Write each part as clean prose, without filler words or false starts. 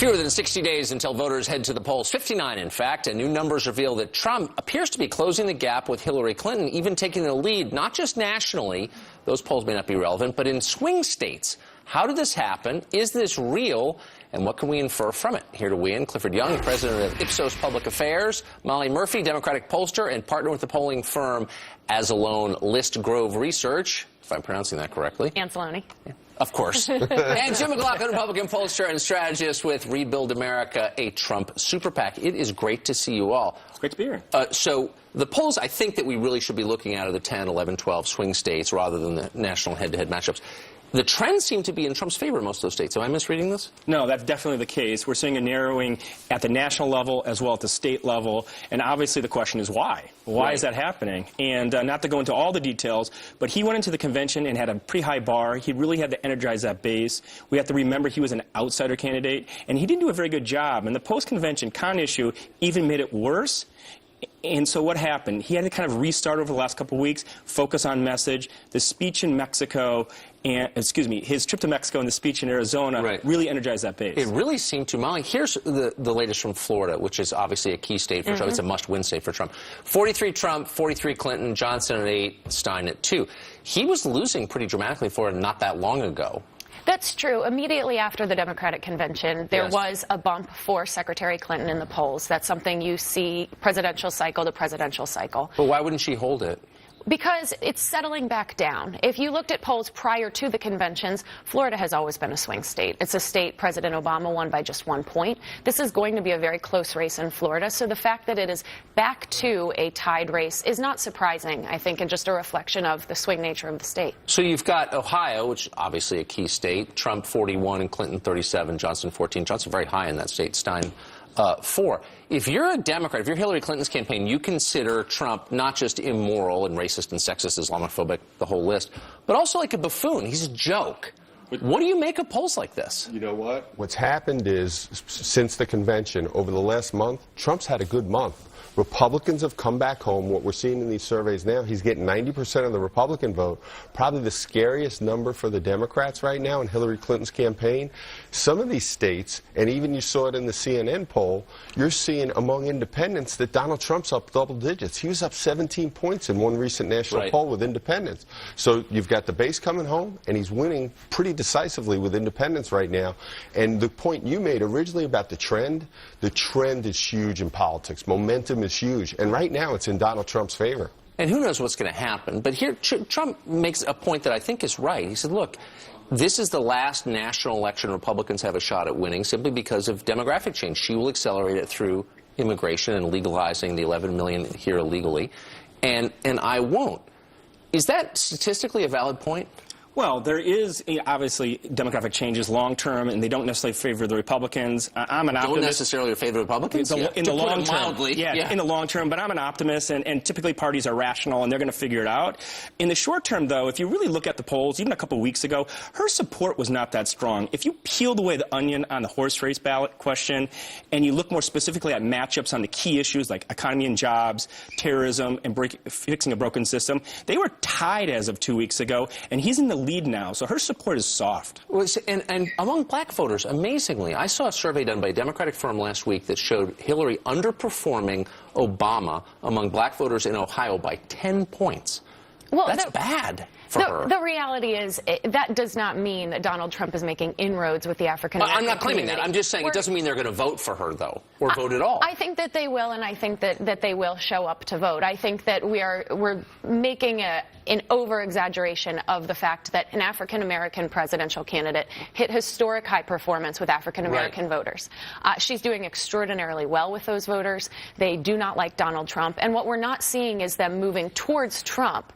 Fewer than 60 days until voters head to the polls, 59 in fact, and new numbers reveal that Trump appears to be closing the gap with Hillary Clinton, even taking the lead, not just nationally, those polls may not be relevant, but in swing states. How did this happen? Is this real? And what can we infer from it? Here to weigh in, Clifford Young, president of Ipsos Public Affairs, Molly Murphy, Democratic pollster and partner with the polling firm As-Alone List Grove Research, if I'm pronouncing that correctly. Anzalone. Yeah. Of course. And Jim McLaughlin, Republican pollster and strategist with Rebuild America, a Trump super PAC. It is great to see you all. It's great to be here. So the polls I think that we really should be looking at are the 10, 11, 12 swing states rather than the national head-to-head matchups. The trends seem to be in Trump's favor in most of those states. Am I misreading this? No, that's definitely the case. We're seeing a narrowing at the national level as well at the state level. And obviously the question is why? Why is that happening? And not to go into all the details, but he went into the convention and had a pretty high bar. He really had to energize that base. We have to remember he was an outsider candidate, and he didn't do a very good job. And the post-convention con issue even made it worse. And so what happened? He had to kind of restart over the last couple of weeks, focus on message. The speech in Mexico, and his trip to Mexico and the speech in Arizona really energized that base. It really seemed to. Molly, here's the latest from Florida, which is obviously a key state for Trump. It's a must-win state for Trump. 43 Trump, 43 Clinton, Johnson at 8, Stein at 2. He was losing pretty dramatically in Florida not that long ago. That's true. Immediately after the Democratic convention, there was a bump for Secretary Clinton in the polls. That's something you see presidential cycle to presidential cycle. But why wouldn't she hold it? Because it's settling back down. If you looked at polls prior to the conventions, Florida has always been a swing state. It's a state President Obama won by just 1 point. This is going to be a very close race in Florida. So the fact that it is back to a tied race is not surprising, I think, and just a reflection of the swing nature of the state. So you've got Ohio, which is obviously a key state, Trump 41 and Clinton 37, Johnson 14. Johnson very high in that state, Stein 4. If you're a Democrat, if you're Hillary Clinton's campaign, you consider Trump not just immoral and racist and sexist, Islamophobic, the whole list, but also like a buffoon. He's a joke. What do you make of polls like this? You know what? What's happened is, since the convention, over the last month, Trump's had a good month. Republicans have come back home. What we're seeing in these surveys now, he's getting 90% of the Republican vote, probably the scariest number for the Democrats right now in Hillary Clinton's campaign. Some of these states, and even you saw it in the CNN poll, you're seeing among independents that Donald Trump's up double digits. He was up 17 points in one recent national poll with independents. So you've got the base coming home, and he's winning pretty decisively with independents right now. And the point you made originally about the trend is huge in politics. Momentum is huge, and right now it's in Donald Trump's favor. And who knows what's going to happen. But here, Trump makes a point that I think is right. He said, look, this is the last national election Republicans have a shot at winning simply because of demographic change. She will accelerate it through immigration and legalizing the 11 million here illegally, and I won't. Is that statistically a valid point? Well, there is obviously demographic changes long-term, and they don't necessarily favor the Republicans. I'm an optimist. Don't necessarily favor Republicans? In the long term. Mildly. In the long term, but I'm an optimist, and typically parties are rational, and they're going to figure it out. In the short term, though, if you really look at the polls, even a couple of weeks ago, her support was not that strong. If you peeled away the onion on the horse race ballot question, and you look more specifically at matchups on the key issues like economy and jobs, terrorism, and fixing a broken system, they were tied as of 2 weeks ago, and he's in the lead now, so her support is soft. And among black voters, amazingly, I saw a survey done by a Democratic firm last week that showed Hillary underperforming Obama among black voters in Ohio by 10 points. Well, that's bad for her. The reality is that does not mean that Donald Trump is making inroads with the African-American I'm not claiming that. I'm just saying it doesn't mean they're going to vote for her, though, or vote at all. I think that they will, and I think that they will show up to vote. I think that we're making an over-exaggeration of the fact that an African-American presidential candidate hit historic high performance with African-American voters. She's doing extraordinarily well with those voters. They do not like Donald Trump, and what we're not seeing is them moving towards Trump.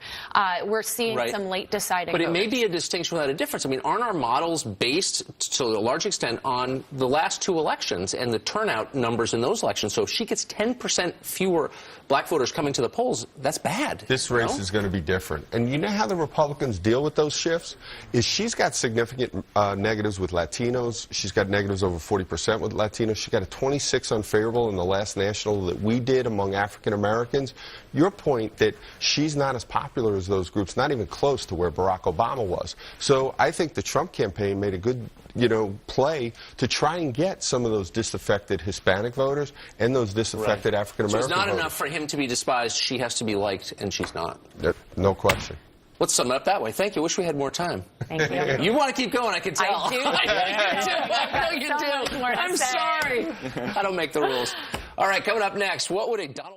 We're seeing some late deciding But it voters. may be a distinction without a difference. I mean, aren't our models based, to a large extent, on the last 2 elections and the turnout numbers in those elections? So if she gets 10% fewer black voters coming to the polls, that's bad. This race is going to be different. And you know how the Republicans deal with those shifts? Is she's got significant negatives with Latinos. She's got negatives over 40% with Latinos. She got a 26 unfavorable in the last national that we did among African Americans. Your point that she's not as popular as those groups, not even close. close to where Barack Obama was. So I think the Trump campaign made a good, play to try and get some of those disaffected Hispanic voters and those disaffected African American voters. So it's not enough for him to be despised. She has to be liked, and she's not. No question. Let's sum it up that way. Thank you. Wish we had more time. Thank you. You want to keep going, I can tell. I do. I know you do. I'm sorry. I don't make the rules. All right, coming up next, what would a Donald